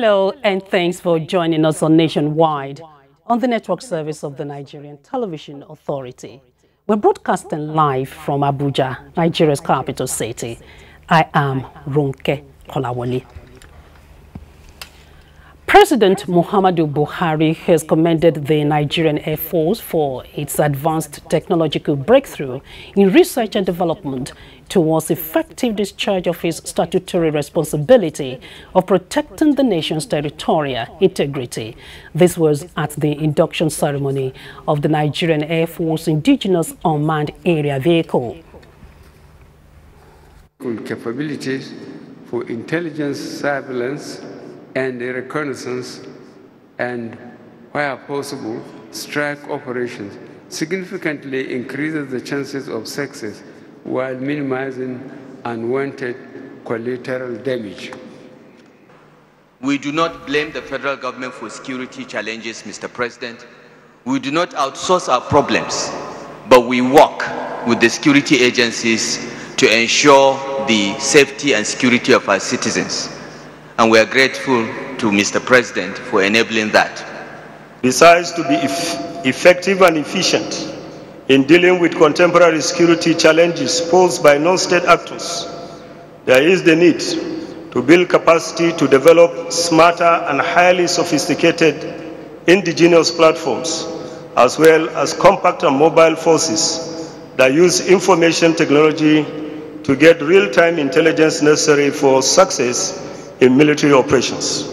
Hello and thanks for joining us on Nationwide on the network service of the Nigerian Television Authority. We're broadcasting live from Abuja, Nigeria's capital city. I am Ronke Kolawole. President Muhammadu Buhari has commended the Nigerian Air Force for its advanced technological breakthrough in research and development towards effective discharge of its statutory responsibility of protecting the nation's territorial integrity. This was at the induction ceremony of the Nigerian Air Force Indigenous Unmanned Area Vehicle. Capabilities for intelligence, surveillance, and reconnaissance, and where possible, strike operations significantly increases the chances of success while minimizing unwanted collateral damage. We do not blame the federal government for security challenges, Mr. President. We do not outsource our problems, but we work with the security agencies to ensure the safety and security of our citizens. And we are grateful to Mr. President for enabling that. Besides, to be effective and efficient in dealing with contemporary security challenges posed by non-state actors, there is the need to build capacity to develop smarter and highly sophisticated indigenous platforms, as well as compact and mobile forces that use information technology to get real-time intelligence necessary for success in military operations.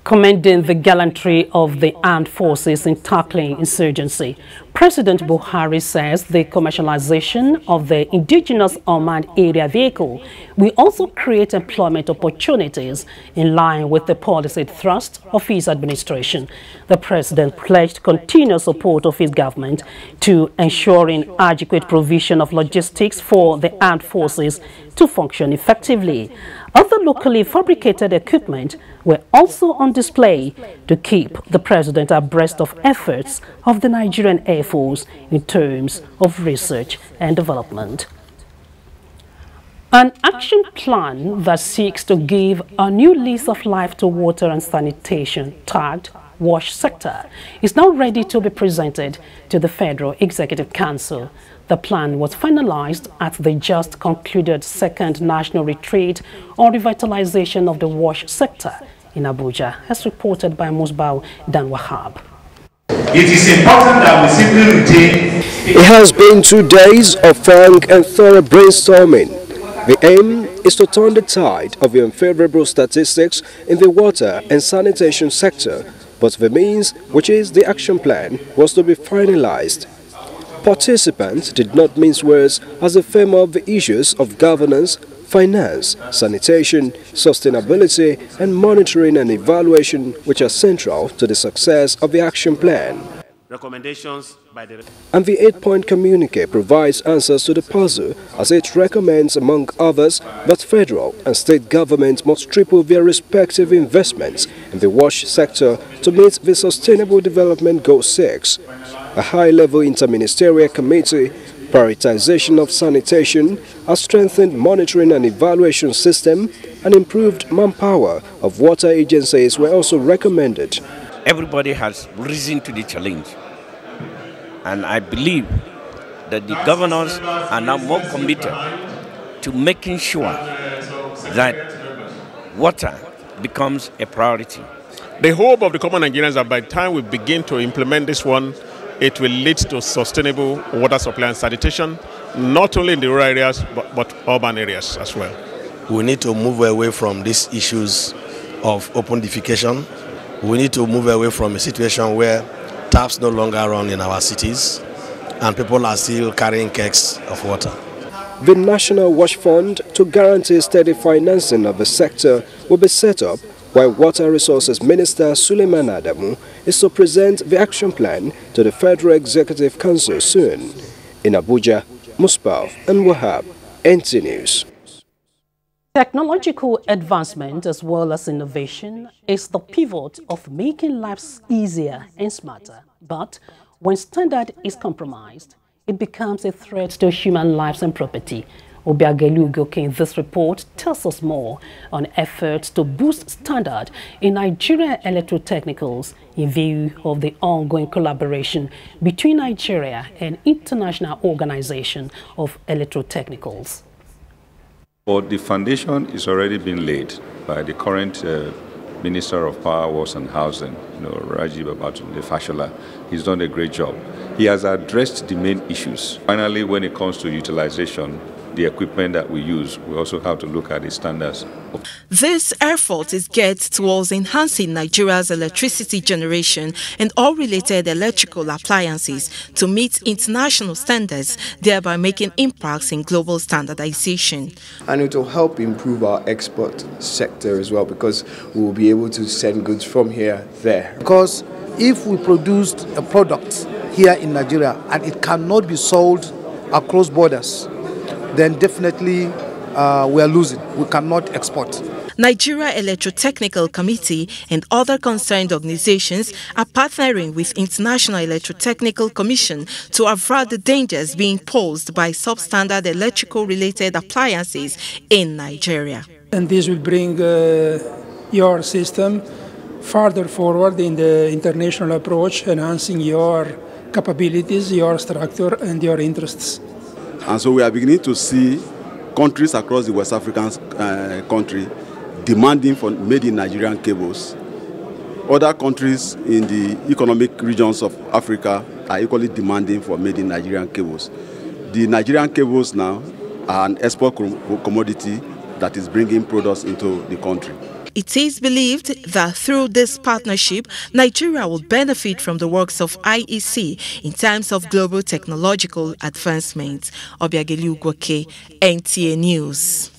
Commending the gallantry of the armed forces in tackling insurgency, President Buhari says the commercialization of the indigenous unmanned area vehicle will also create employment opportunities in line with the policy thrust of his administration. The president pledged continuous support of his government to ensuring adequate provision of logistics for the armed forces to function effectively. Other locally fabricated equipment were also on display to keep the president abreast of efforts of the Nigerian Air Force in terms of research and development. An action plan that seeks to give a new lease of life to water and sanitation, tagged Wash Sector, is now ready to be presented to the Federal Executive Council. The plan was finalized at the just concluded second national retreat on revitalization of the wash sector in Abuja, as reported by Musbau Dan Wahab. It is important that we simply retain. It has been 2 days of frank and thorough brainstorming. The aim is to turn the tide of the unfavorable statistics in the water and sanitation sector, but the means, which is the action plan, was to be finalized. Participants did not mince words as they frame up the issues of governance, finance, sanitation, sustainability, and monitoring and evaluation, which are central to the success of the action plan. Recommendations by the... And the 8-point communique provides answers to the puzzle, as it recommends, among others, that federal and state governments must triple their respective investments in the wash sector to meet the Sustainable Development Goal 6. A high-level interministerial committee, prioritization of sanitation, a strengthened monitoring and evaluation system, and improved manpower of water agencies were also recommended. Everybody has risen to the challenge, and I believe that the governors are now more committed to making sure that water becomes a priority. The hope of the common Nigerians is that by the time we begin to implement this one, it will lead to sustainable water supply and sanitation, not only in the rural areas, but urban areas as well. We need to move away from these issues of open defecation. We need to move away from a situation where taps no longer run in our cities and people are still carrying kegs of water. The National Wash Fund, to guarantee steady financing of the sector, will be set up, while Water Resources Minister Suleiman Adamu is to present the action plan to the Federal Executive Council soon. In Abuja, Musbau and Wahab, NTA News. Technological advancement as well as innovation is the pivot of making lives easier and smarter. But when standard is compromised, it becomes a threat to human lives and property. Obiagelu Ugoke in this report tells us more on efforts to boost standard in Nigeria electrotechnicals in view of the ongoing collaboration between Nigeria and International Organization of Electrotechnicals. But the foundation is already being laid by the current Minister of Power, Works and Housing, Rajiv Babatunde Fashola. He's done a great job. He has addressed the main issues. Finally, when it comes to utilization, the equipment that we use, we also have to look at the standards. This effort is geared towards enhancing Nigeria's electricity generation and all related electrical appliances to meet international standards, thereby making impacts in global standardization. And it will help improve our export sector as well, because we will be able to send goods from here there. Because if we produced a product here in Nigeria and it cannot be sold across borders, then definitely we are losing. We cannot export. Nigeria Electrotechnical Committee and other concerned organizations are partnering with International Electrotechnical Commission to avert the dangers being posed by substandard electrical-related appliances in Nigeria. And this will bring your system further forward in the international approach, enhancing your capabilities, your structure, and your interests. And so we are beginning to see countries across the West African country demanding for made in Nigerian cables. Other countries in the economic regions of Africa are equally demanding for made in Nigerian cables. The Nigerian cables now are an export commodity that is bringing products into the country. It is believed that through this partnership, Nigeria will benefit from the works of IEC in terms of global technological advancement. Obiagelu Ugoke, NTA News.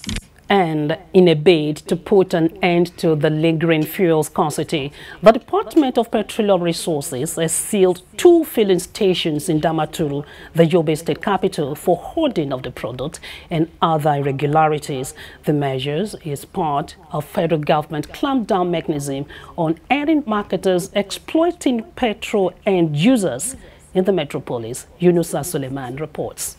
And in a bid to put an end to the lingering fuel scarcity, the Department of Petroleum Resources has sealed 2 filling stations in Damaturu, the Yobe state capital, for hoarding of the product and other irregularities. The measures is part of federal government clampdown mechanism on erring marketers exploiting petrol end users in the metropolis. Yunusa Suleiman reports.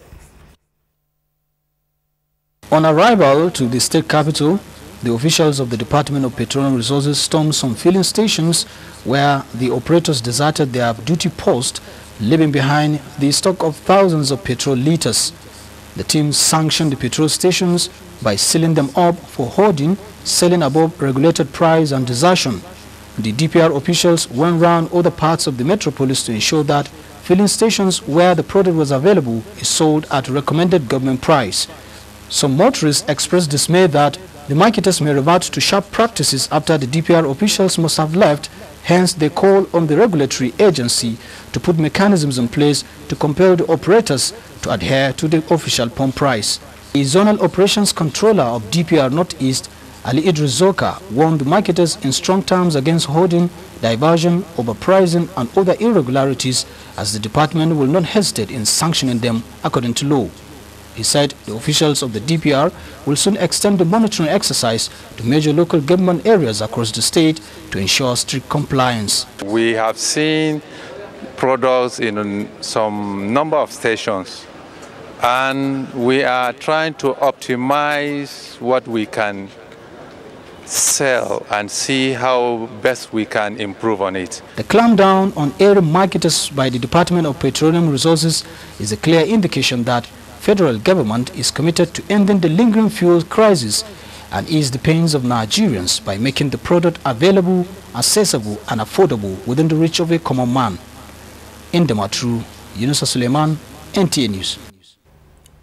On arrival to the state capital, the officials of the Department of Petroleum Resources stormed some filling stations where the operators deserted their duty post, leaving behind the stock of thousands of petrol liters. The team sanctioned the petrol stations by sealing them up for hoarding, selling above regulated price and desertion. The DPR officials went round other parts of the metropolis to ensure that filling stations where the product was available is sold at recommended government price. Some motorists expressed dismay that the marketers may revert to sharp practices after the DPR officials must have left. Hence, they call on the regulatory agency to put mechanisms in place to compel the operators to adhere to the official pump price. The Zonal Operations Controller of DPR Northeast, Ali Idris Zoka, warned the marketers in strong terms against hoarding, diversion, overpricing and other irregularities, as the department will not hesitate in sanctioning them according to law. He said the officials of the DPR will soon extend the monitoring exercise to major local government areas across the state to ensure strict compliance. We have seen products in some number of stations, and we are trying to optimize what we can sell and see how best we can improve on it. The clampdown on area marketers by the Department of Petroleum Resources is a clear indication that federal government is committed to ending the lingering fuel crisis and ease the pains of Nigerians by making the product available, accessible and affordable within the reach of a common man. In Damaturu, Yunusa Suleiman, NTA News.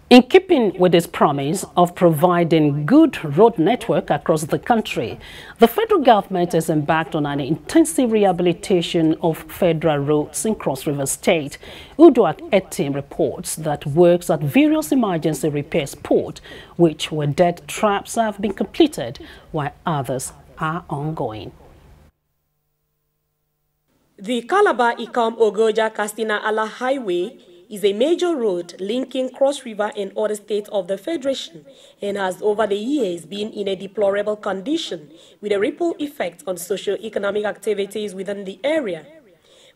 In keeping with its promise of providing good road network across the country, the federal government has embarked on an intensive rehabilitation of federal roads in Cross River State. Uduak Etim reports that works at various emergency repair spots, which were dead traps, have been completed, while others are ongoing. The Calabar-Ikom-Ogoja-Castina-Ala Highway is a major road linking Cross River and other states of the Federation and has over the years been in a deplorable condition with a ripple effect on socio-economic activities within the area.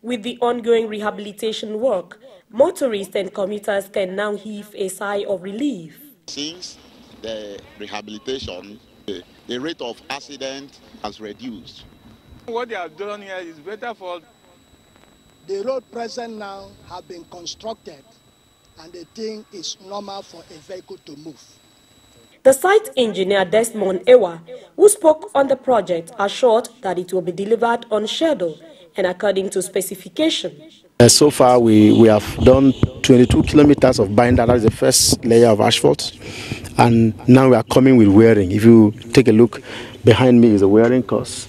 With the ongoing rehabilitation work, motorists and commuters can now heave a sigh of relief. Since the rehabilitation, the rate of accident has reduced. What they have done here is better for... The road present now have been constructed and the thing is normal for a vehicle to move. The site engineer Desmond Ewa, who spoke on the project, assured that it will be delivered on schedule and according to specification. So far, we have done 22 kilometers of binder. That is the first layer of asphalt. And now we are coming with wearing. If you take a look, behind me is the wearing course.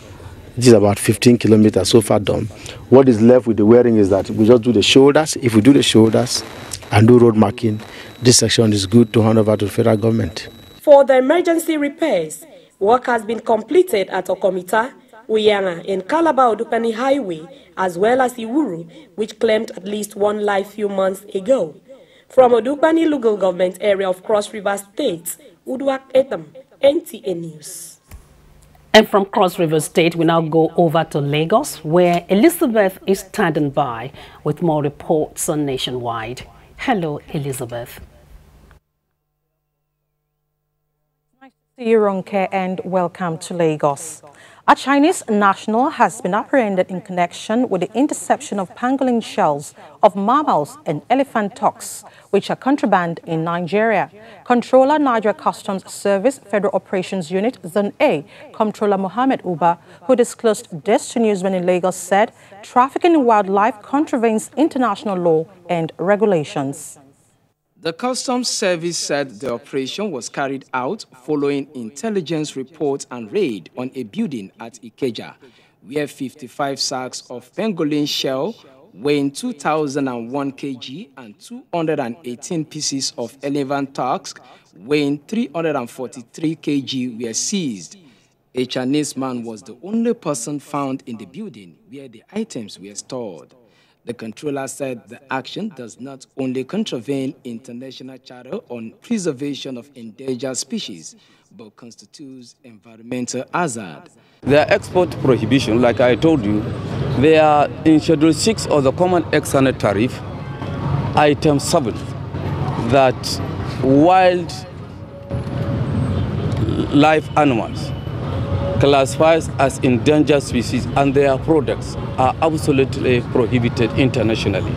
This is about 15 kilometers so far done. What is left with the wearing is that we just do the shoulders. If we do the shoulders and do road marking, this section is good to hand over to the federal government. For the emergency repairs, work has been completed at Okomita, Uyanga and Calabar Odupani Highway, as well as Iwuru, which claimed at least one life few months ago. From Odupani local government area of Cross River State, Uduak Etam, NTA News. And from Cross River State, we now go over to Lagos, where Elizabeth is standing by with more reports on Nationwide. Hello, Elizabeth. Nice to see you, Ronke, and welcome to Lagos. A Chinese national has been apprehended in connection with the interception of pangolin shells of mammals and elephant tusks, which are contraband in Nigeria. Controller Nigeria Customs Service Federal Operations Unit Zone A, Comptroller Mohammed Uba, who disclosed this to newsmen in Lagos, said trafficking in wildlife contravenes international law and regulations. The Customs Service said the operation was carried out following intelligence reports and raid on a building at Ikeja, where 55 sacks of pangolin shell weighing 2,001 kg and 218 pieces of elephant tusk weighing 343 kg were seized. A Chinese man was the only person found in the building where the items were stored. The controller said the action does not only contravene international charter on preservation of endangered species, but constitutes environmental hazard. There are export prohibition, like I told you. They are in Schedule 6 of the Common External Tariff, Item 7, that wild life animals classified as endangered species and their products are absolutely prohibited internationally.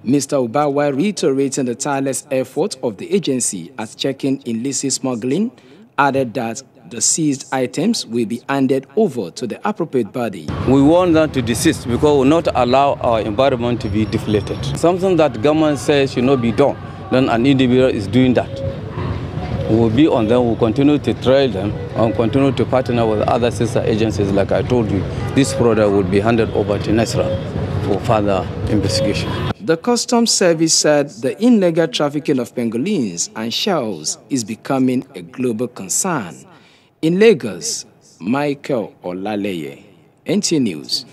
Mr. Ubawa, reiterating the tireless effort of the agency at checking illicit smuggling, added that the seized items will be handed over to the appropriate body. We want them to desist because we will not allow our environment to be deflated. Something that government says should not be done, then an individual is doing that. We will be on them, we will continue to trail them, and continue to partner with other sister agencies. Like I told you, this product will be handed over to NESRA for further investigation. The Customs Service said the illegal trafficking of pangolins and shells is becoming a global concern. In Lagos, Michael Olaleye, NTA News.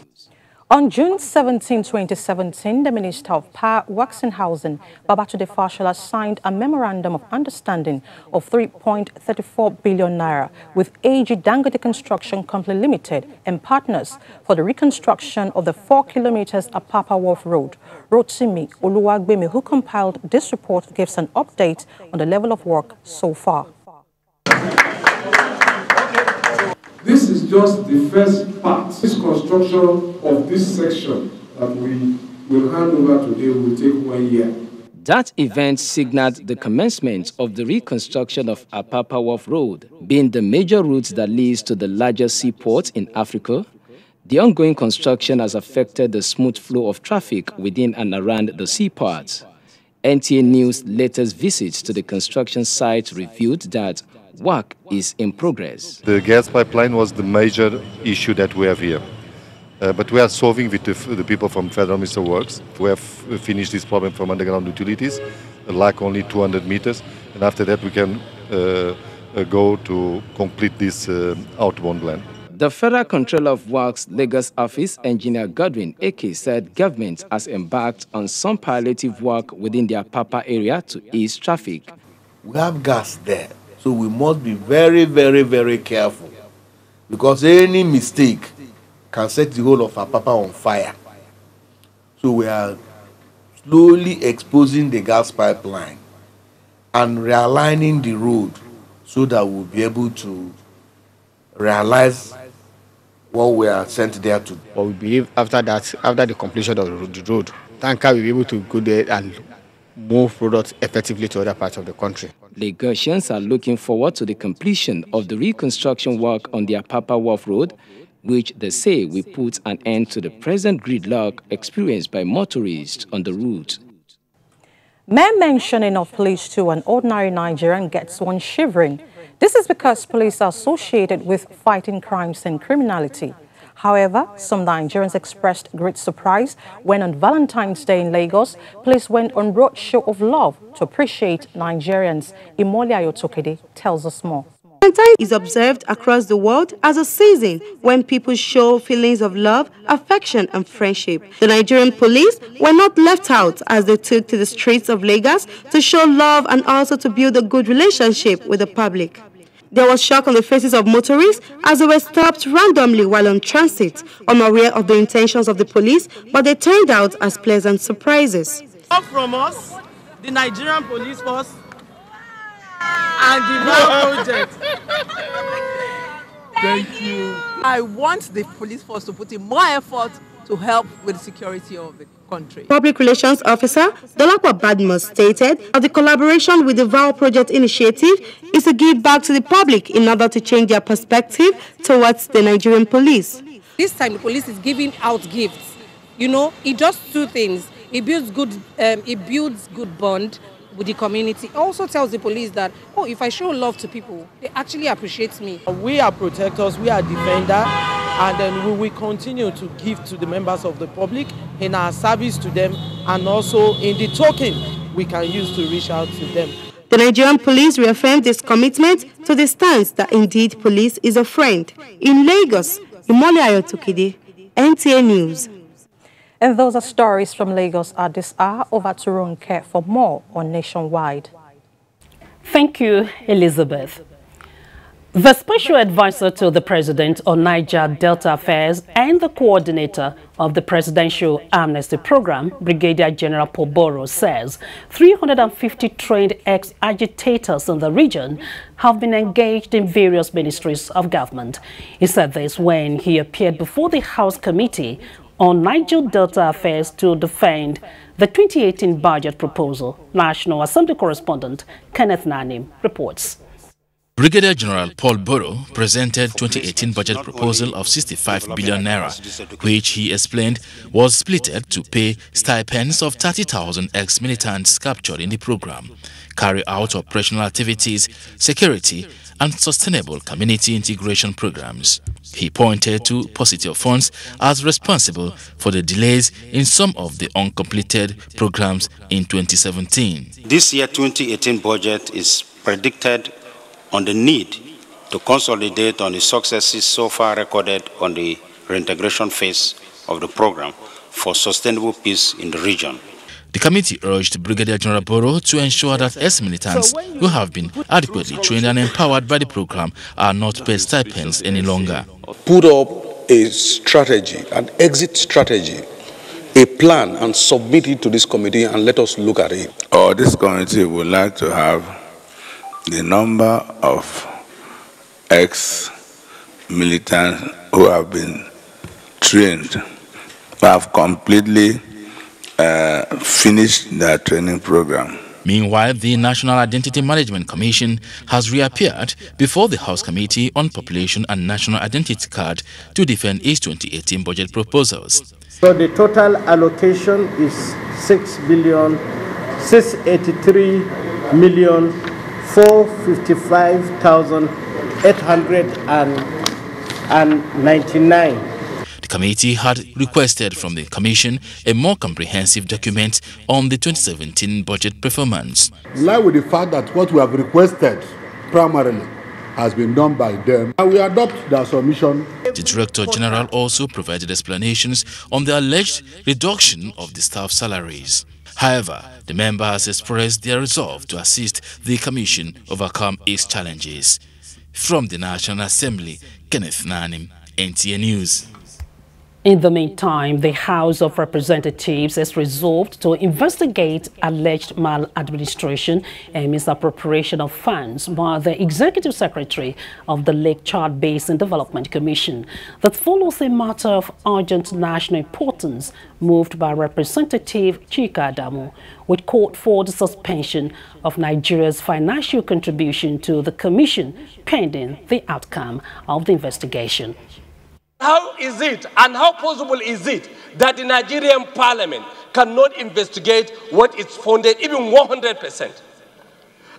On June 17, 2017, the Minister of Power, Works and Housing, Babatunde Fashola, signed a Memorandum of Understanding of 3.34 billion naira with AG Dangote Construction Company Limited and partners for the reconstruction of the 4 kilometers Apapa Wharf Road. Rotimi Oluwagbemi, who compiled this report, gives an update on the level of work so far. This is just the first part. This construction of this section that we will hand over today will take 1 year. That event signaled the commencement of the reconstruction of Apapa Wharf Road, being the major route that leads to the largest seaport in Africa. The ongoing construction has affected the smooth flow of traffic within and around the seaports. NTA News' latest visit to the construction site revealed that work is in progress. The gas pipeline was the major issue that we have here. But we are solving with the people from Federal Ministry of Works. We have finished this problem from underground utilities, like only 200 meters. And after that we can go to complete this outbound land. The Federal Controller of Works Lagos Office, Engineer Godwin Eke, said government has embarked on some palliative work within the Apapa area to ease traffic. We have gas there. So we must be very, very, very careful, because any mistake can set the whole of Apapa on fire. So we are slowly exposing the gas pipeline and realigning the road so that we'll be able to realize what we are sent there to do. But we believe after that, after the completion of the road, tanker will be able to go there and move products effectively to other parts of the country. Lagosians are looking forward to the completion of the reconstruction work on the Apapa Wharf Road, which they say will put an end to the present gridlock experienced by motorists on the route. Mere mentioning of police to an ordinary Nigerian gets one shivering. This is because police are associated with fighting crimes and criminality. However, some Nigerians expressed great surprise when on Valentine's Day in Lagos, police went on road show of love to appreciate Nigerians. Imolia Yotokede tells us more. Valentine is observed across the world as a season when people show feelings of love, affection and friendship. The Nigerian police were not left out as they took to the streets of Lagos to show love and also to build a good relationship with the public. There was shock on the faces of motorists as they were stopped randomly while on transit, unaware of the intentions of the police, but they turned out as pleasant surprises. From us, the Nigerian police force, and the Now project. Thank you. I want the police force to put in more effort to help with the security of the country. Public Relations Officer Dolapo Badmus stated that the collaboration with the VOW Project initiative is to give back to the public in order to change their perspective towards the Nigerian police. This time the police is giving out gifts. You know, it does two things. It builds good bond with the community. It also tells the police that, oh, if I show love to people, they actually appreciate me. We are protectors, we are defenders, and then we will continue to give to the members of the public in our service to them, and also in the token we can use to reach out to them. The Nigerian police reaffirmed its commitment to the stance that indeed police is a friend. In Lagos, Imolia Ayotokide, NTA News. And those are stories from Lagos at this hour. Over to Ronke for more on Nationwide. Thank you, Elizabeth. The Special Advisor to the President on Niger Delta Affairs and the coordinator of the Presidential Amnesty Program, Brigadier General Poboro, says 350 trained ex-agitators in the region have been engaged in various ministries of government. He said this when he appeared before the House Committee on Niger Delta Affairs to defend the 2018 budget proposal. National Assembly correspondent Kenneth Nanim reports. Brigadier General Paul Boro presented 2018 budget proposal of 65 billion naira, which he explained was splitted to pay stipends of 30,000 ex-militants captured in the program, carry out operational activities, security, and sustainable community integration programs. He pointed to positive funds as responsible for the delays in some of the uncompleted programs in 2017. This year 2018 budget is predicted on the need to consolidate on the successes so far recorded on the reintegration phase of the program for sustainable peace in the region. The committee urged Brigadier General Boro to ensure that ex-militants who have been adequately trained and empowered by the program are not paid stipends any longer. Put up a strategy, an exit strategy, a plan, and submit it to this committee and let us look at it. This committee would like to have the number of ex-militants who have been trained, have completely finished their training program. Meanwhile, the National Identity Management Commission has reappeared before the House Committee on Population and National Identity Card to defend its 2018 budget proposals. So the total allocation is 6,683,455,899. The committee had requested from the Commission a more comprehensive document on the 2017 budget performance. In line with the fact that what we have requested primarily has been done by them, and we adopt their submission. The Director General also provided explanations on the alleged reduction of the staff salaries. However, the members expressed their resolve to assist the Commission overcome its challenges. From the National Assembly, Kenneth Nanim, NTA News. In the meantime, the House of Representatives has resolved to investigate alleged maladministration and misappropriation of funds by the Executive Secretary of the Lake Chad Basin Development Commission. That follows a matter of urgent national importance moved by Representative Chika Adamu, which called for the suspension of Nigeria's financial contribution to the Commission pending the outcome of the investigation. How is it and how possible is it that the Nigerian parliament cannot investigate what is funded even 100%?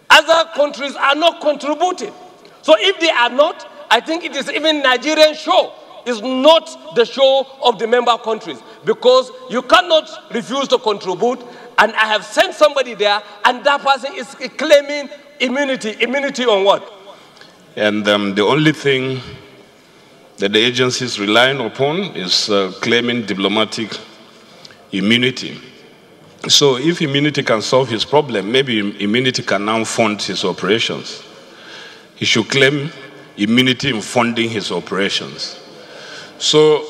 Other countries are not contributing. So if they are not, I think it is even Nigerian show. It's not the show of the member countries, because you cannot refuse to contribute. And I have sent somebody there and that person is claiming immunity. Immunity on what? And the only thing that the agency is relying upon is claiming diplomatic immunity. So if immunity can solve his problem, maybe immunity can now fund his operations. He should claim immunity in funding his operations. So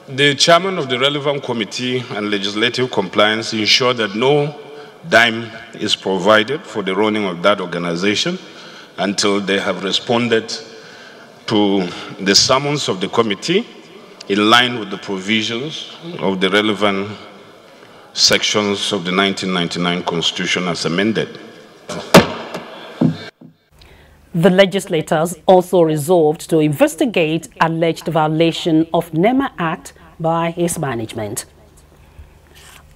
the chairman of the relevant committee and legislative compliance ensure that no dime is provided for the running of that organization until they have responded to the summons of the committee in line with the provisions of the relevant sections of the 1999 Constitution as amended. The legislators also resolved to investigate alleged violation of NEMA Act by its management.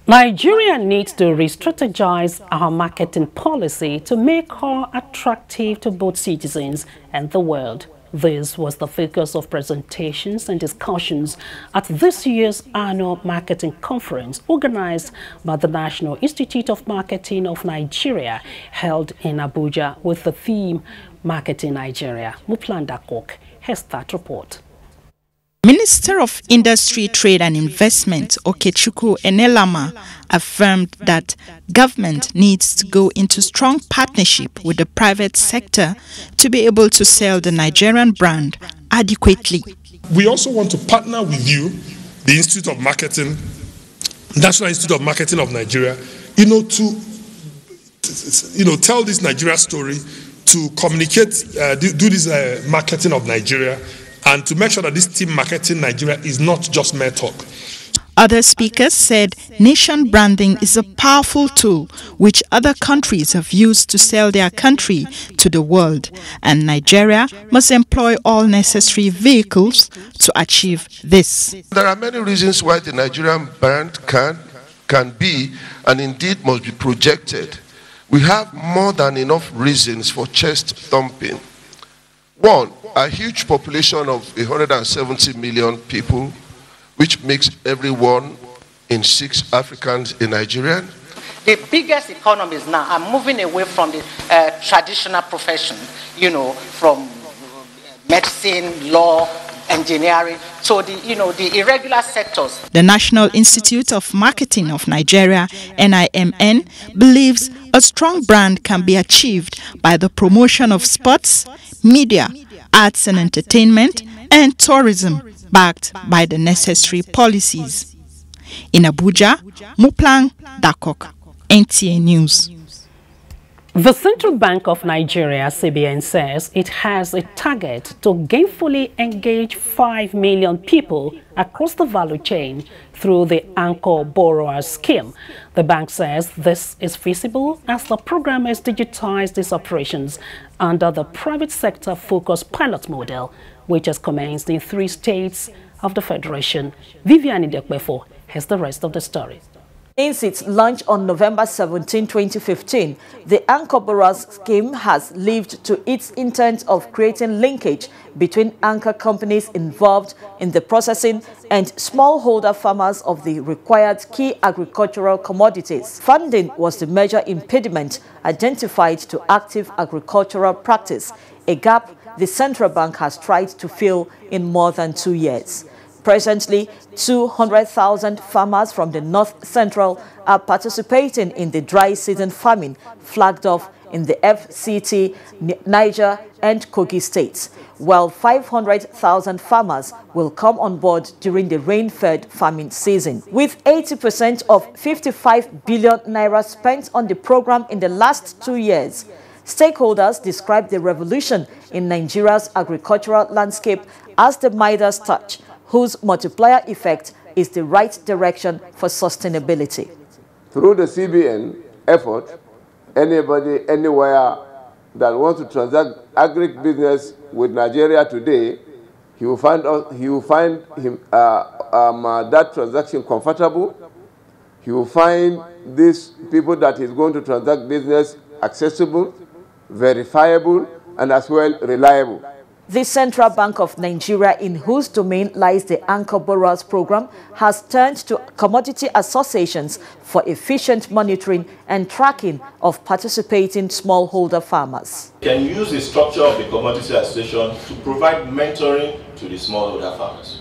Nigeria needs to re-strategize our marketing policy to make her attractive to both citizens and the world. This was the focus of presentations and discussions at this year's annual marketing conference organized by the National Institute of Marketing of Nigeria, held in Abuja with the theme Marketing Nigeria. Muplanda Kok has that report. Minister of Industry, Trade and Investment, Okechukwu Enelama, affirmed that government needs to go into strong partnership with the private sector to be able to sell the Nigerian brand adequately. We also want to partner with you, the Institute of Marketing, National Institute of Marketing of Nigeria, to tell this Nigeria story, to communicate, do this marketing of Nigeria, and to make sure that this team marketing Nigeria is not just mere talk. Other speakers said nation branding is a powerful tool which other countries have used to sell their country to the world, and Nigeria must employ all necessary vehicles to achieve this. There are many reasons why the Nigerian brand can be and indeed must be projected. We have more than enough reasons for chest thumping. One, a huge population of 170 million people, which makes every 1 in 6 Africans a Nigerian. The biggest economies now are moving away from the traditional profession, from medicine, law, engineering, so the irregular sectors. The National Institute of Marketing of Nigeria, NIMN, believes a strong brand can be achieved by the promotion of sports, media, arts and entertainment, and tourism, backed by the necessary policies. In Abuja, Muplang Dakok, NTA News. The Central Bank of Nigeria, CBN, says it has a target to gainfully engage 5 million people across the value chain through the Anchor Borrowers Scheme. The bank says this is feasible as the program has digitized its operations under the private sector focused pilot model, which has commenced in 3 states of the Federation. Vivian Idekbefo has the rest of the story. Since its launch on November 17, 2015, the Anchor Borrowers Scheme has lived to its intent of creating linkage between anchor companies involved in the processing and smallholder farmers of the required key agricultural commodities. Funding was the major impediment identified to active agricultural practice, a gap the central bank has tried to fill in more than 2 years. Presently, 200,000 farmers from the North Central are participating in the dry season farming flagged off in the FCT, Niger, and Kogi states, while 500,000 farmers will come on board during the rain-fed farming season. With 80% of 55 billion naira spent on the program in the last 2 years, stakeholders describe the revolution in Nigeria's agricultural landscape as the Midas touch, whose multiplier effect is the right direction for sustainability. Through the CBN effort, anybody, anywhere that wants to transact agribusiness with Nigeria today, he will find that transaction comfortable. He will find these people that he's going to transact business accessible, verifiable, and as well reliable. The Central Bank of Nigeria, in whose domain lies the Anchor Borrowers Program, has turned to commodity associations for efficient monitoring and tracking of participating smallholder farmers. Can use the structure of the commodity association to provide mentoring to the smallholder farmers,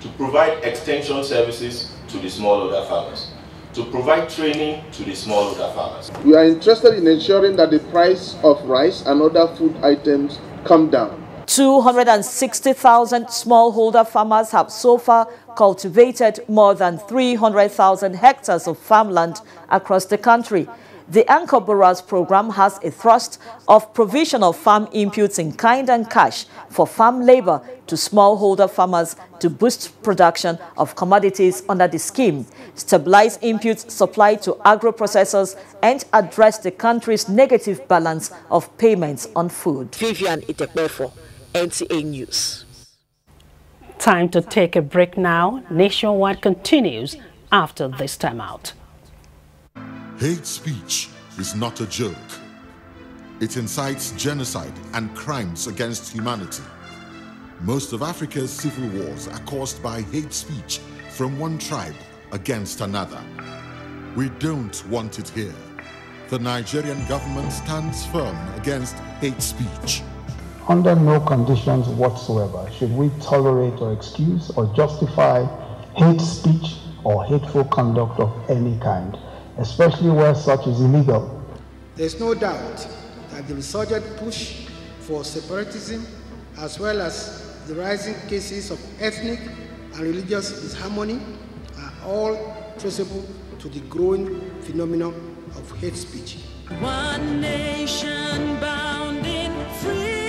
to provide extension services to the smallholder farmers, to provide training to the smallholder farmers. We are interested in ensuring that the price of rice and other food items come down. 260,000 smallholder farmers have so far cultivated more than 300,000 hectares of farmland across the country. The Anchor Borrowers Program has a thrust of provision of farm inputs in kind and cash for farm labor to smallholder farmers to boost production of commodities under the scheme, stabilize inputs supplied to agro-processors, and address the country's negative balance of payments on food. Vivian Itekbefo, NTA News. Time to take a break now. Nationwide continues after this time out. Hate speech is not a joke. It incites genocide and crimes against humanity. Most of Africa's civil wars are caused by hate speech from one tribe against another. We don't want it here. The Nigerian government stands firm against hate speech. Under no conditions whatsoever should we tolerate or excuse or justify hate speech or hateful conduct of any kind, especially where such is illegal. There's no doubt that the resurgent push for separatism, as well as the rising cases of ethnic and religious disharmony, are all traceable to the growing phenomenon of hate speech. One nation bound in freedom,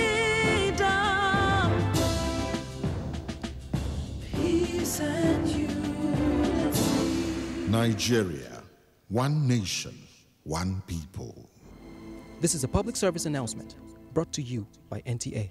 peace and unity. Nigeria, one nation, one people. This is a public service announcement brought to you by NTA.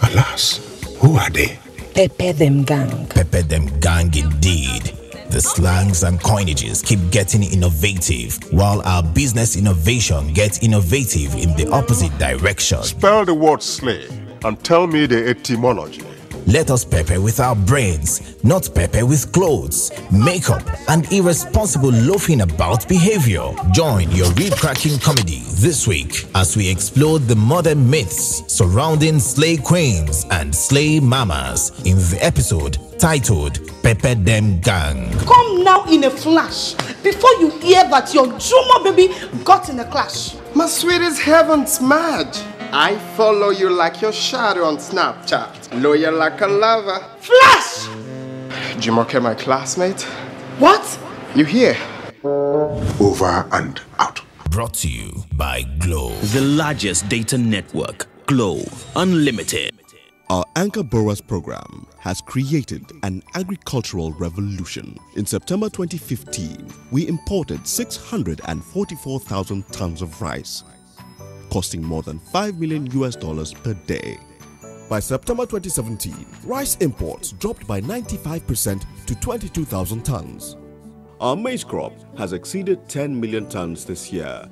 Alas, who are they? Pepe them gang. Pepe them gang indeed. The slangs and coinages keep getting innovative, while our business innovation gets innovative in the opposite direction. Spell the word slay and tell me the etymology. Let us pepper with our brains, not pepper with clothes, makeup, and irresponsible loafing about behavior. Join your reed-cracking comedy this week as we explore the modern myths surrounding slay queens and slay mamas in the episode titled Pepper Them Gang. Come now in a flash before you hear that your Juma baby got in a clash. My sweetest heavens mad. I follow you like your shadow on Snapchat. Loyal like a lover. Flash! Jumoke, my classmate. What? You here? Over and out. Brought to you by Glow. The largest data network. Glow. Unlimited. Our Anchor Borrowers Program has created an agricultural revolution. In September 2015, we imported 644,000 tons of rice, costing more than $5 million per day. By September 2017, rice imports dropped by 95% to 22,000 tons. Our maize crop has exceeded 10 million tons this year,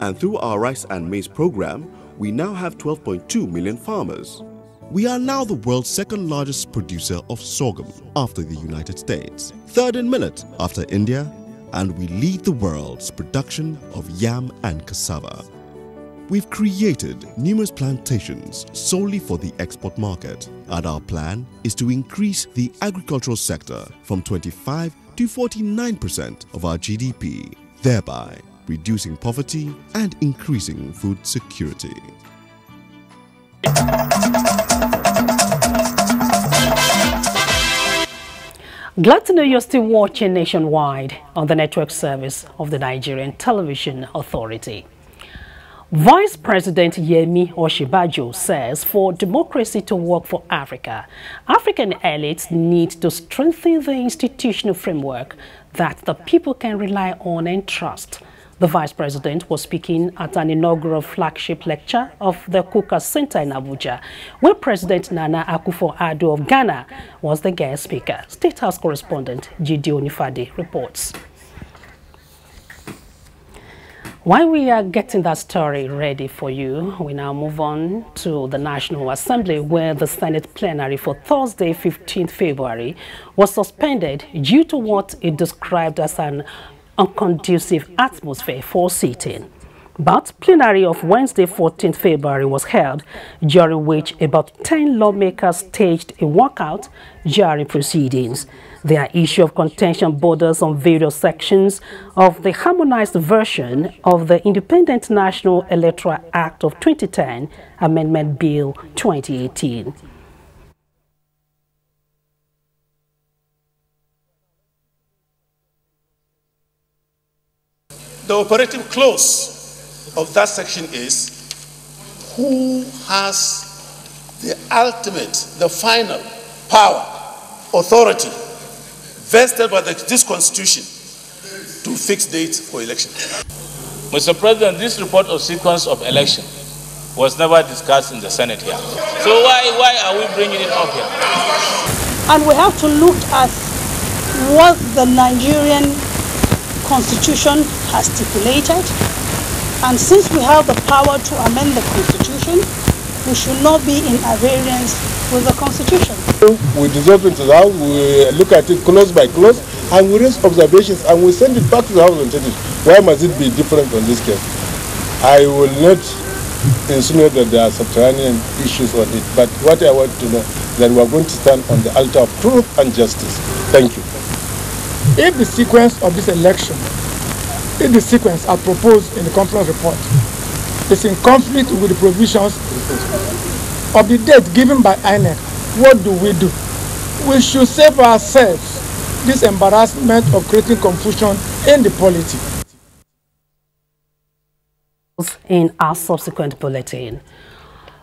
and through our rice and maize program, we now have 12.2 million farmers. We are now the world's second largest producer of sorghum after the United States, third in millet after India, and we lead the world's production of yam and cassava. We've created numerous plantations solely for the export market, and our plan is to increase the agricultural sector from 25 to 49% of our GDP, thereby reducing poverty and increasing food security. Glad to know you're still watching Nationwide on the network service of the Nigerian Television Authority. Vice President Yemi Osinbajo says for democracy to work for Africa, African elites need to strengthen the institutional framework that the people can rely on and trust. The Vice President was speaking at an inaugural flagship lecture of the Kuka Center in Abuja, where President Nana Akufo-Addo of Ghana was the guest speaker. State House correspondent Gideon Ifade reports. While we are getting that story ready for you, we now move on to the National Assembly, where the Senate plenary for Thursday, 15th February, was suspended due to what it described as an unconducive atmosphere for sitting. But plenary of Wednesday, 14th February was held, during which about 10 lawmakers staged a walkout during proceedings. Their issue of contention borders on various sections of the harmonized version of the Independent National Electoral Act of 2010, Amendment Bill 2018. The operative clause of that section is who has the ultimate, the final power, authority vested by this Constitution to fix dates for election. Mr. President, this report of sequence of election was never discussed in the Senate here. So why are we bringing it up here? And we have to look at what the Nigerian Constitution has stipulated, and since we have the power to amend the Constitution, we should not be in variance with the Constitution. We dissolve into the House, we look at it clause by clause, and we raise observations, and we send it back to the House and tell it, why must it be different on this case? I will not insinuate that there are subterranean issues on it, but what I want to know is that we are going to stand on the altar of truth and justice. Thank you. If the sequence of this election, if the sequence are proposed in the conference report is in conflict with the provisions of the date given by INEC, what do? We should save ourselves this embarrassment of creating confusion in the polity. In our subsequent bulletin,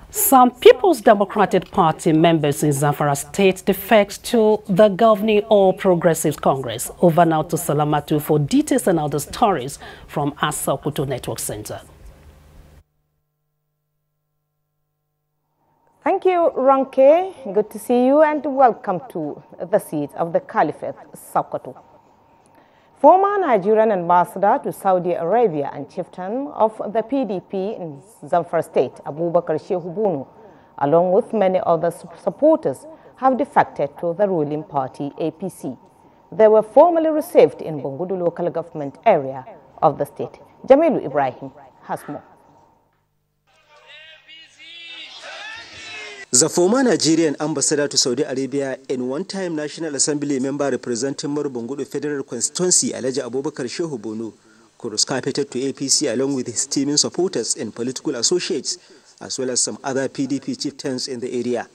some People's Democratic Party members in Zamfara State defect to the governing All Progressives Congress. Over now to Salamatu for details and other stories from our Sokoto Network Center. Thank you, Ronke. Good to see you and welcome to the seat of the Caliphate, Sokoto. Former Nigerian ambassador to Saudi Arabia and chieftain of the PDP in Zamfara State, Abubakar Shehu Bunu, along with many other supporters, have defected to the ruling party APC. They were formally received in Bungudu local government area of the state. Jamilu Ibrahim has more. The former Nigerian ambassador to Saudi Arabia and one-time National Assembly member representing Morubungudu Federal Constituency, Alhaji Abubakar Shehu Bunu, cross-carpeted to APC along with his teaming supporters and political associates, as well as some other PDP chieftains in the area.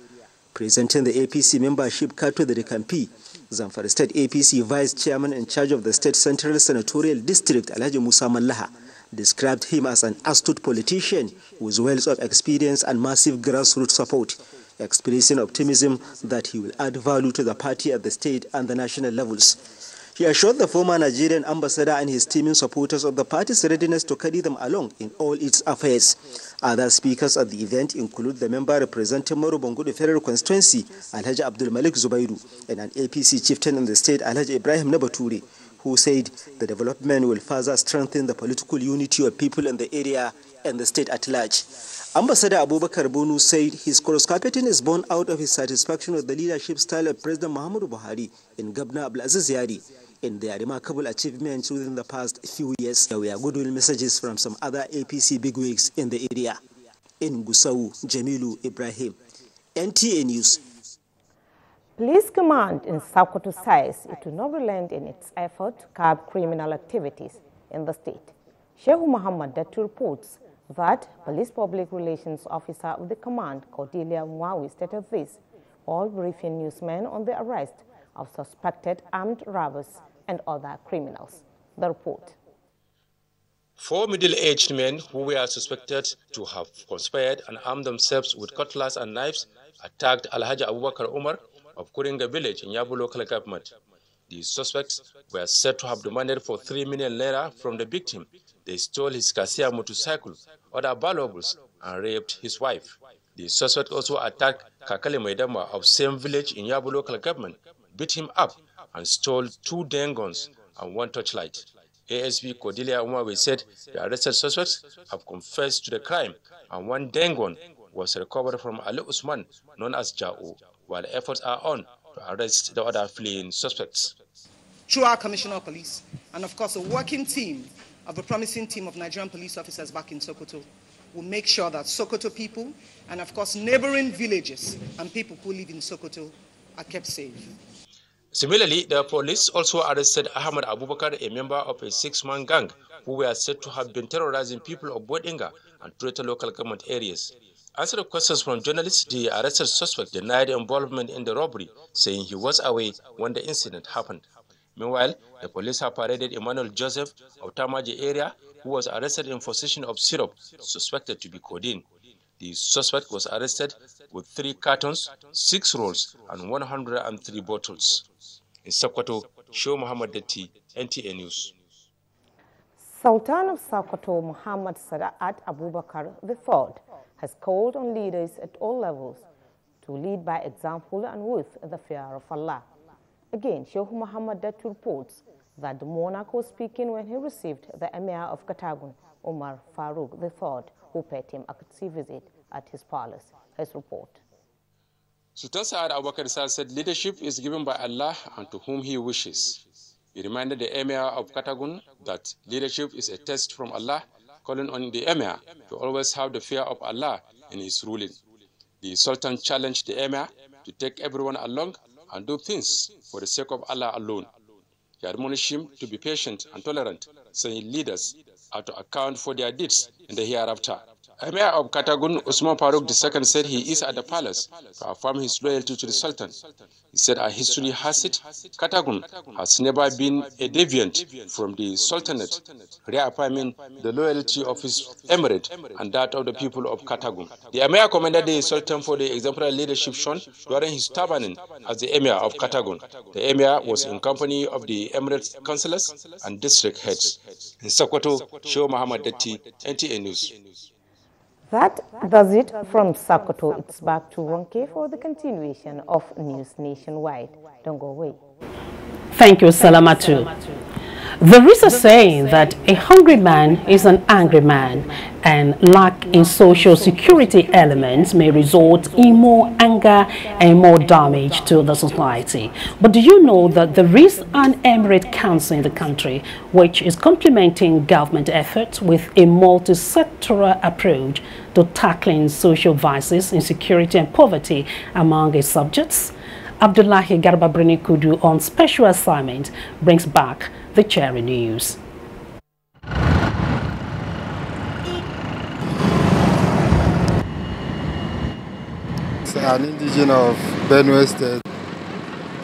Presenting the APC membership card to the Dekampi, Zamfara State APC Vice Chairman in charge of the State Central Senatorial District, Alhaji Musa Mallaha, described him as an astute politician with wealth of experience and massive grassroots support, expressing optimism that he will add value to the party at the state and the national levels. He assured the former Nigerian ambassador and his teaming supporters of the party's readiness to carry them along in all its affairs. Other speakers at the event include the member representing Morubungudu Federal Constituency, Alhaji Abdul Malik Zubairu, and an APC chieftain in the state, Alhaji Ibrahim Nabaturi, who said the development will further strengthen the political unity of people in the area and the state at large. Ambassador Abubakar Bunu said his cross-carpeting is born out of his satisfaction with the leadership style of President Muhammadu Buhari and Governor Abdulaziz Yari in their remarkable achievements within the past few years. There were goodwill messages from some other APC bigwigs in the area. In Gusau, Jamilu Ibrahim, NTA News. Police command in Sokoto says it will not relent in its effort to curb criminal activities in the state. Shehu Muhammad Datu reports that Police Public Relations Officer of the command, Cordelia Mwawi, stated this while briefing newsmen on the arrest of suspected armed robbers and other criminals. The report. 4 middle-aged men who were suspected to have conspired and armed themselves with cutlass and knives attacked Alhaji Abubakar Umar of Kuringa village in Yabu local government. The suspects were said to have demanded for 3 million naira from the victim. They stole his Cassia motorcycle, other valuables, and raped his wife. The suspect also attacked Kakale Maidama of same village in Yabu local government, beat him up, and stole 2 den guns and 1 torchlight. ASP Cordelia Umawe said the arrested suspects have confessed to the crime, and 1 den gun was recovered from Ali Usman, known as Ja'o, while efforts are on to arrest the other fleeing suspects. Through our Commissioner of Police, and of course a working team of a promising team of Nigerian police officers back in Sokoto, will make sure that Sokoto people and of course neighboring villages and people who live in Sokoto are kept safe. Similarly, the police also arrested Ahmad Abubakar, a member of a 6-man gang who were said to have been terrorizing people of Bodinga and Treta local government areas. Answering questions from journalists, the arrested suspect denied involvement in the robbery, saying he was away when the incident happened. Meanwhile, the police have paraded Emmanuel Joseph of Tamaji area, who was arrested in possession of syrup suspected to be codeine. The suspect was arrested with 3 cartons, 6 rolls, and 103 bottles. In Sokoto, Shehu Muhammad Datti, NTA News. Sultan of Sokoto, Muhammad Sa'ad Abubakar III, has called on leaders at all levels to lead by example and with the fear of Allah. Again, Shehu Muhammad Datu reports that the monarch was speaking when he received the Emir of Katagun, Umar Farooq III, who paid him a courtesy visit at his palace. His report. Sultan Sa'ad Abubakar said leadership is given by Allah and to whom he wishes. He reminded the Emir of Katagun that leadership is a test from Allah, calling on the Emir to always have the fear of Allah in his ruling. The Sultan challenged the Emir to take everyone along and do things for the sake of Allah alone. He admonished him to be patient and tolerant, saying leaders are to account for their deeds in the hereafter. Emir of Katagun, Usman Farooq II, said he is at the palace to affirm his loyalty to the Sultan. He said, our history has it, Katagun has never been a deviant from the Sultanate, reaffirming the loyalty of his emirate and that of the people of Katagun. The Emir commended the Sultan for the exemplary leadership shown during his turbaning as the Emir of Katagun. The Emir was in company of the emirate councillors and district heads. In Sokoto, Shehu Muhammad Datti, NTA News. That does it from Sokoto. It's back to Ronke for the continuation of News Nationwide. Don't go away. Thank you, Salamatu. There is a saying that a hungry man is an angry man, and lack in social security elements may result in more anger and more damage to the society. But do you know that there is an emirate council in the country which is complementing government efforts with a multi-sectoral approach to tackling social vices, insecurity and poverty among its subjects? Abdullahi Garba Kudu on special assignment brings back the Cherry News. An indigenous of Benue State,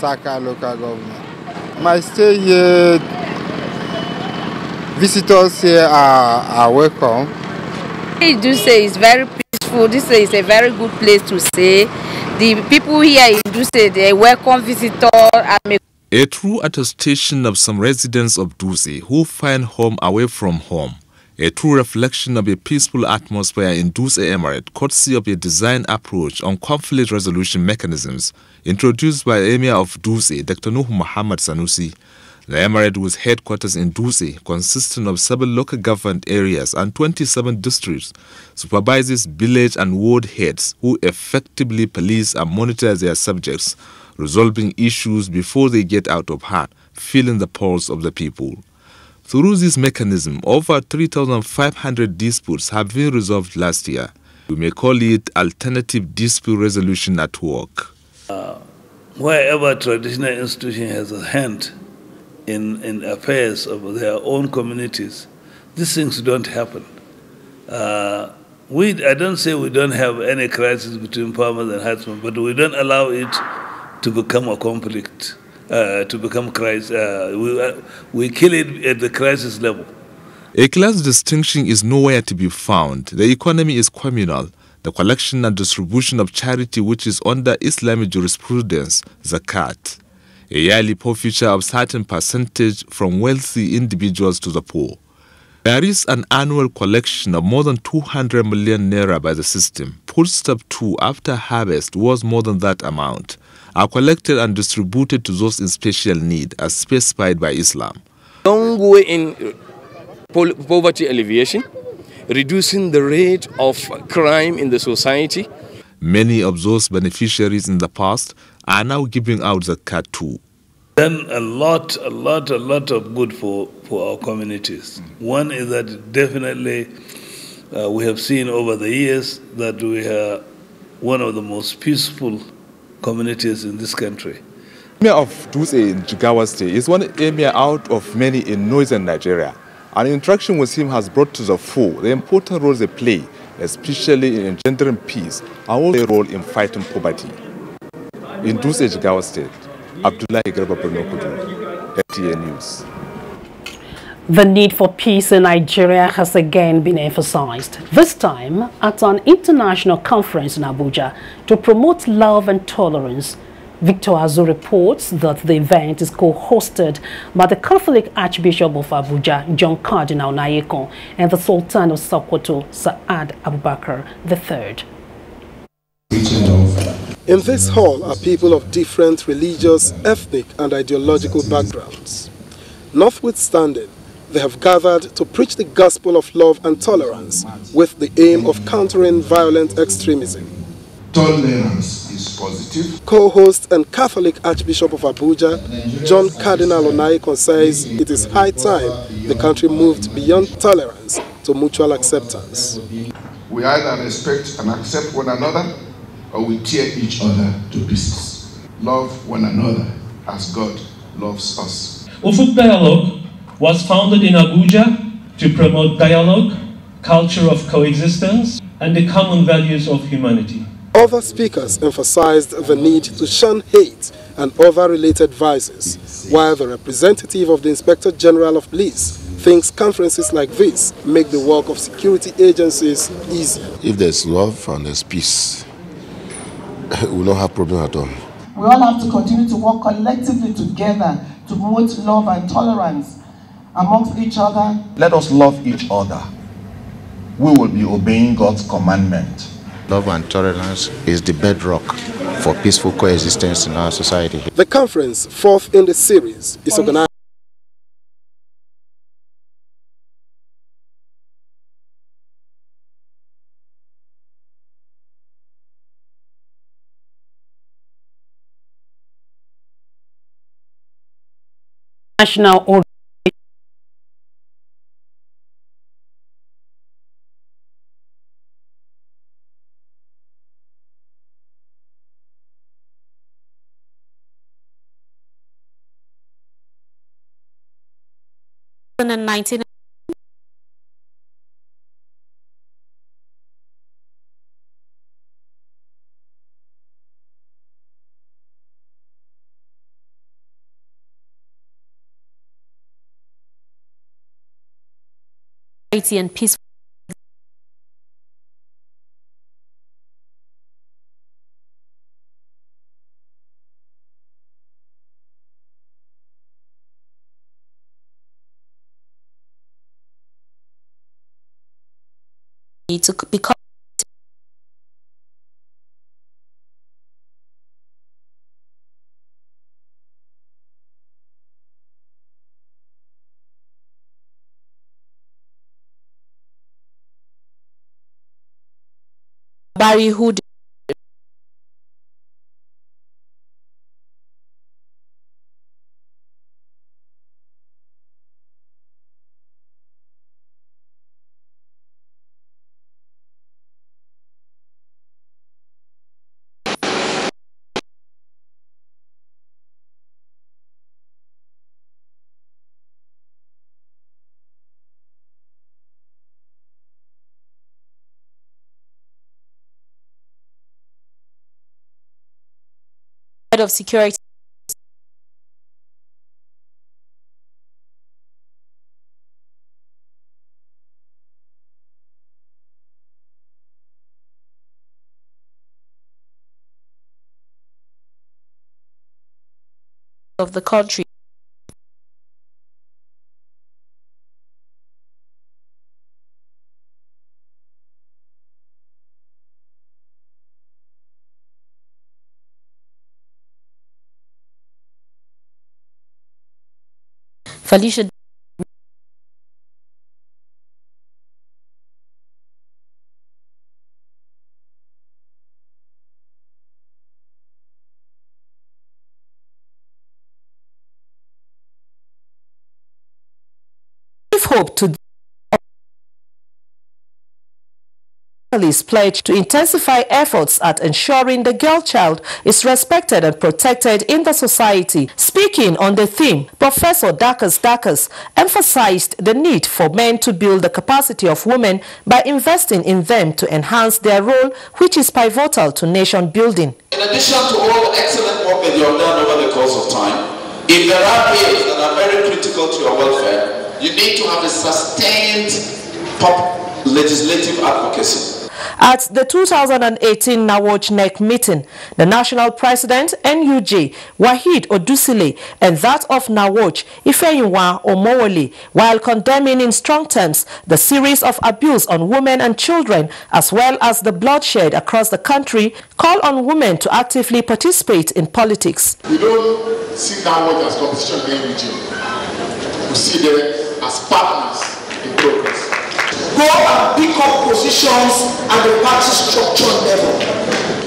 Taka local government. My stay here, visitors here are welcome. I do say it's very peaceful. This is a very good place to stay. The people here in Duse, they welcome visitors. A true attestation of some residents of Duse who find home away from home. A true reflection of a peaceful atmosphere in Duse Emirate, courtesy of a design approach on conflict resolution mechanisms introduced by Emir of Duse, Dr. Nuh Muhammad Sanusi. The emirate, with headquarters in Duse, consisting of 7 local government areas and 27 districts, supervises village and ward heads who effectively police and monitor their subjects, resolving issues before they get out of hand, feeling the pulse of the people. Through this mechanism, over 3,500 disputes have been resolved last year. We may call it alternative dispute resolution at work. Wherever traditional institution has a hand in affairs of their own communities, these things don't happen. I don't say we don't have any crisis between farmers and herdsmen, but we don't allow it to become a conflict, to become crisis. We kill it at the crisis level. A class distinction is nowhere to be found. The economy is communal. The collection and distribution of charity, which is under Islamic jurisprudence, zakat, a yearly forfeiture of certain percentage from wealthy individuals to the poor. There is an annual collection of more than 200 million naira by the system. Foodstuff too, after harvest, was more than that amount, are collected and distributed to those in special need, as specified by Islam. Long way in poverty alleviation, reducing the rate of crime in the society. Many of those beneficiaries in the past are now giving out zakat too. Done a lot of good for our communities. One is that definitely we have seen over the years that we are one of the most peaceful communities in this country. The emir of Dutse in Jigawa State is one emir out of many in northern Nigeria. An interaction with him has brought to the fore the important role they play, especially in engendering peace, and also their role in fighting poverty. In Dutse, Jigawa State, Abdullahi Garba Kudu, NTA News. The need for peace in Nigeria has again been emphasized, this time at an international conference in Abuja to promote love and tolerance. Victor Azu reports that the event is co-hosted by the Catholic Archbishop of Abuja, John Cardinal Nayekon, and the Sultan of Sokoto, Saad Abubakar III. In this hall are people of different religious, ethnic and ideological backgrounds. Notwithstanding, they have gathered to preach the gospel of love and tolerance with the aim of countering violent extremism. Tolerance is positive. Co-host and Catholic Archbishop of Abuja, John Cardinal Onayekon, says it is high time the country moved beyond tolerance to mutual acceptance. We either respect and accept one another, or we tear each other to pieces. Love one another as God loves us. Ufuk Dialogue was founded in Abuja to promote dialogue, culture of coexistence, and the common values of humanity. Other speakers emphasized the need to shun hate and other related vices, while the representative of the Inspector General of Police thinks conferences like this make the work of security agencies easy. If there's love and there's peace, we will not have problem at all. We all have to continue to work collectively together to promote love and tolerance amongst each other. Let us love each other. We will be obeying God's commandment. Love and tolerance is the bedrock for peaceful coexistence in our society. The conference, fourth in the series, is organized National Order. And 19 and peaceful. To become Barry Hood. of security of the country. Felicia hope to pledge to intensify efforts at ensuring the girl child is respected and protected in the society. Speaking on the theme, Professor Dakas emphasized the need for men to build the capacity of women by investing in them to enhance their role, which is pivotal to nation building. In addition to all the excellent work that you have done over the course of time, if there are areas that are very critical to your welfare, you need to have a sustained legislative advocacy. At the 2018 NAWOJ NEC meeting, the national president, NUJ, Wahid Odusile, and that of NAWOJ, Ifeyinwa Omowole, while condemning in strong terms the series of abuse on women and children, as well as the bloodshed across the country, call on women to actively participate in politics. We don't see NAWOJ as competition with NUJ. We see them as partners in progress. Go and pick up positions at the party structure level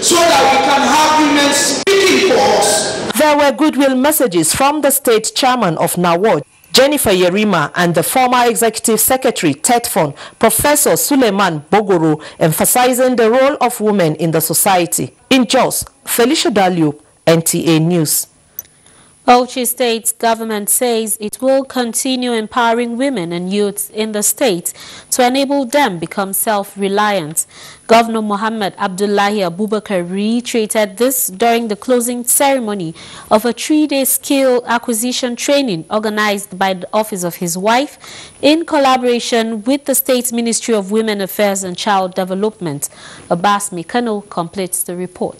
so that we can have women speaking for us. There were goodwill messages from the state chairman of NAWOJ, Jennifer Yerima, and the former executive secretary, TETFON, Professor Suleiman Bogoro, emphasizing the role of women in the society. In Jos, Felicia Dalio, NTA News. Bauchi State government says it will continue empowering women and youths in the state to enable them become self-reliant. Governor Mohammed Abdullahi Abubakar reiterated this during the closing ceremony of a 3-day skill acquisition training organized by the office of his wife in collaboration with the State Ministry of Women Affairs and Child Development. Abbas Mikano completes the report.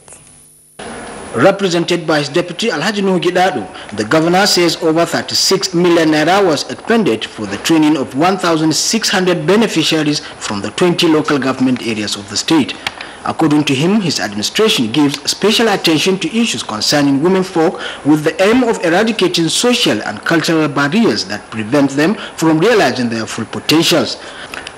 Represented by his deputy Alhaji Nuhu Gidado, the governor says over 36 million naira was expended for the training of 1,600 beneficiaries from the 20 local government areas of the state. According to him, his administration gives special attention to issues concerning women folk with the aim of eradicating social and cultural barriers that prevent them from realizing their full potentials.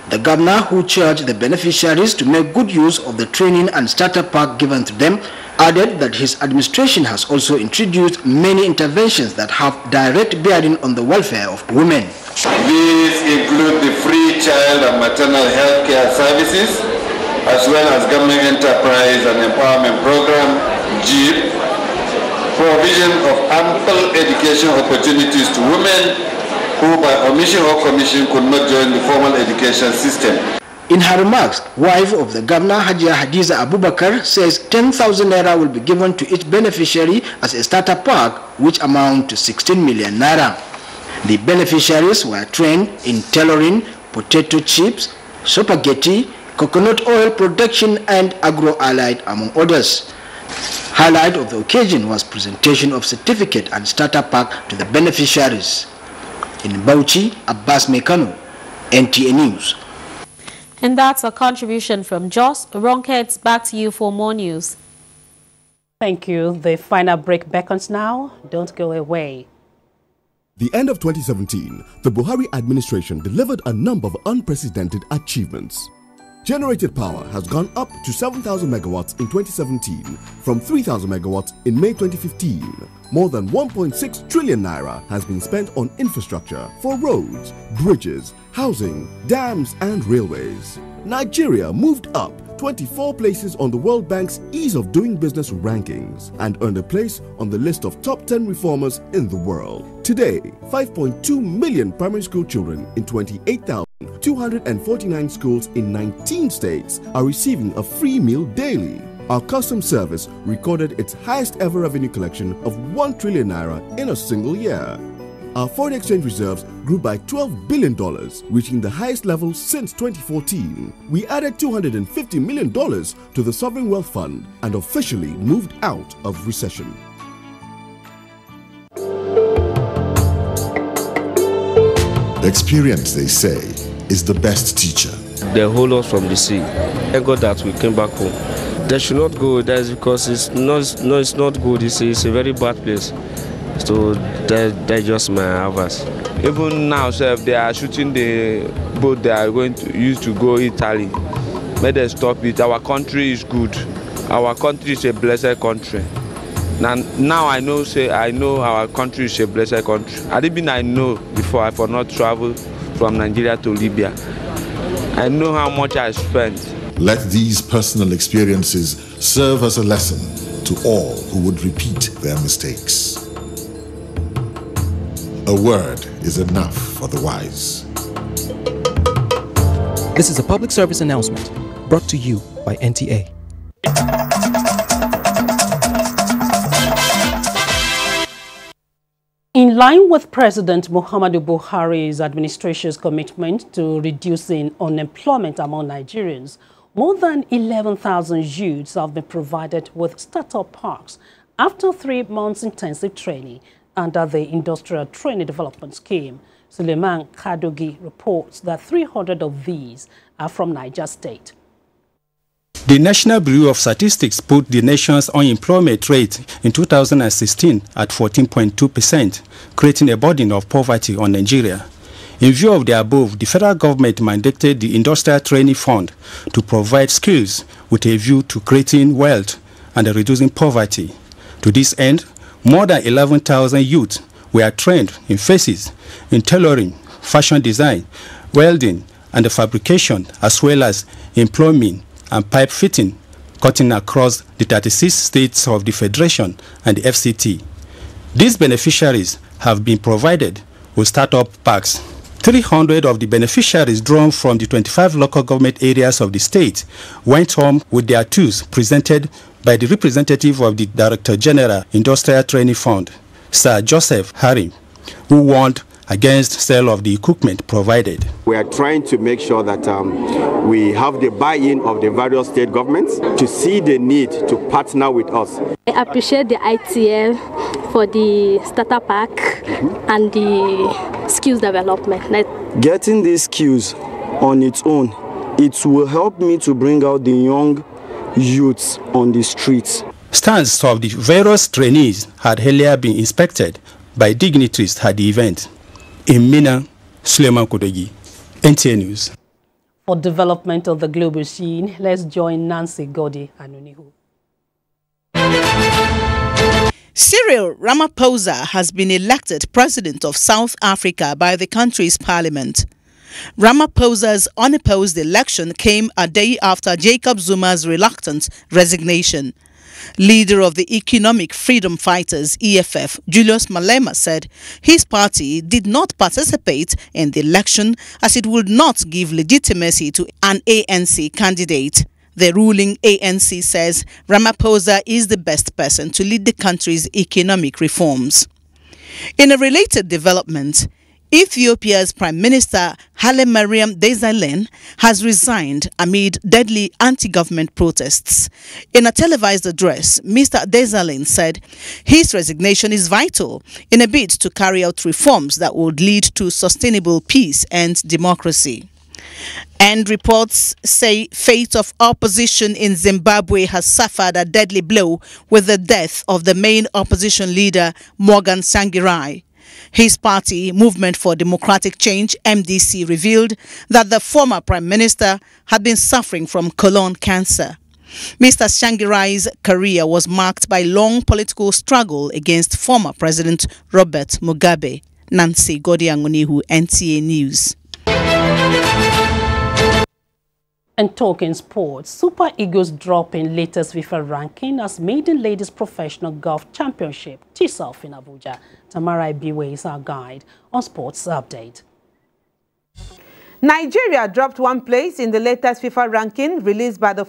The governor, who charged the beneficiaries to make good use of the training and starter pack given to them, added that his administration has also introduced many interventions that have direct bearing on the welfare of women. These include the free child and maternal health care services, as well as government enterprise and empowerment program, GEEP, provision of ample education opportunities to women who by omission or commission could not join the formal education system. In her remarks, wife of the governor, Hajia Hadiza Abubakar, says 10,000 naira will be given to each beneficiary as a starter pack, which amount to 16 million naira. The beneficiaries were trained in tailoring, potato chips, spaghetti, coconut oil production, and agro-allied, among others. Highlight of the occasion was presentation of certificate and starter pack to the beneficiaries. In Bauchi, Abbas Mekano, NTA News. And that's a contribution from Jos. Ronkheads, back to you for more news. Thank you. The final break beckons now. Don't go away. The end of 2017, the Buhari administration delivered a number of unprecedented achievements. Generated power has gone up to 7,000 megawatts in 2017 from 3,000 megawatts in May 2015. More than 1.6 trillion naira has been spent on infrastructure for roads, bridges, housing, dams and railways. Nigeria moved up 24 places on the World Bank's Ease of Doing Business rankings and earned a place on the list of top 10 reformers in the world. Today, 5.2 million primary school children in 28,249 schools in 19 states are receiving a free meal daily. Our customs service recorded its highest ever revenue collection of 1 trillion naira in a single year. Our foreign exchange reserves grew by $12 billion, reaching the highest level since 2014. We added $250 million to the Sovereign Wealth Fund and officially moved out of recession. Experience, they say, is the best teacher. They hold us from the sea. Thank God that we came back home. They should not go there because it's not good. It's a very bad place. So they just my advice. Even now, sir, they are shooting the boat they are going to use to go Italy. May they stop it. Our country is good. Our country is a blessed country. Now I know our country is a blessed country. I know before I for not travel from Nigeria to Libya. I know how much I spent. Let these personal experiences serve as a lesson to all who would repeat their mistakes. A word is enough for the wise. This is a public service announcement brought to you by NTA. In line with President Muhammadu Buhari's administration's commitment to reducing unemployment among Nigerians, more than 11,000 youths have been provided with startup parks after 3 months intensive training under the Industrial Training Development Scheme. Suleiman Kadogi reports that 300 of these are from Niger State. The National Bureau of Statistics put the nation's unemployment rate in 2016 at 14.2%, creating a burden of poverty on Nigeria. In view of the above, the federal government mandated the Industrial Training Fund to provide skills with a view to creating wealth and reducing poverty. To this end, more than 11,000 youths were trained in phases in tailoring, fashion design, welding, and fabrication, as well as in plumbing and pipe fitting, cutting across the 36 states of the Federation and the FCT. These beneficiaries have been provided with startup packs. 300 of the beneficiaries drawn from the 25 local government areas of the state went home with their tools presented by the representative of the Director General Industrial Training Fund, Sir Joseph Harim, who warned against sale of the equipment provided. We are trying to make sure that we have the buy-in of the various state governments to see the need to partner with us. I appreciate the ITL for the starter pack and the skills development. Getting these skills on its own, it will help me to bring out the young youths on the streets. Stands of the various trainees had earlier been inspected by dignitaries at the event. In Mina, Suleiman Kodogi, NTA News. For development of the global scene, let's join Nancy Godi Anunihu. Cyril Ramaphosa has been elected president of South Africa by the country's parliament. Ramaphosa's unopposed election came a day after Jacob Zuma's reluctant resignation. Leader of the Economic Freedom Fighters, EFF, Julius Malema, said his party did not participate in the election as it would not give legitimacy to an ANC candidate. The ruling ANC says Ramaphosa is the best person to lead the country's economic reforms. In a related development, Ethiopia's Prime Minister Haile Mariam Desalegn has resigned amid deadly anti-government protests. In a televised address, Mr. Desalegn said his resignation is vital in a bid to carry out reforms that would lead to sustainable peace and democracy. And reports say fate of opposition in Zimbabwe has suffered a deadly blow with the death of the main opposition leader, Morgan Tsvangirai. His party, Movement for Democratic Change, MDC, revealed that the former prime minister had been suffering from colon cancer. Mr. Tsvangirai's career was marked by long political struggle against former President Robert Mugabe. Nancy Godi Anunihu, NTA News. And talking sports, Super Eagles drop in latest FIFA ranking as maiden ladies professional golf championship tees off in Abuja. Tamara Ibiwe is our guide on Sports Update. Nigeria dropped 1 place in the latest FIFA ranking released by the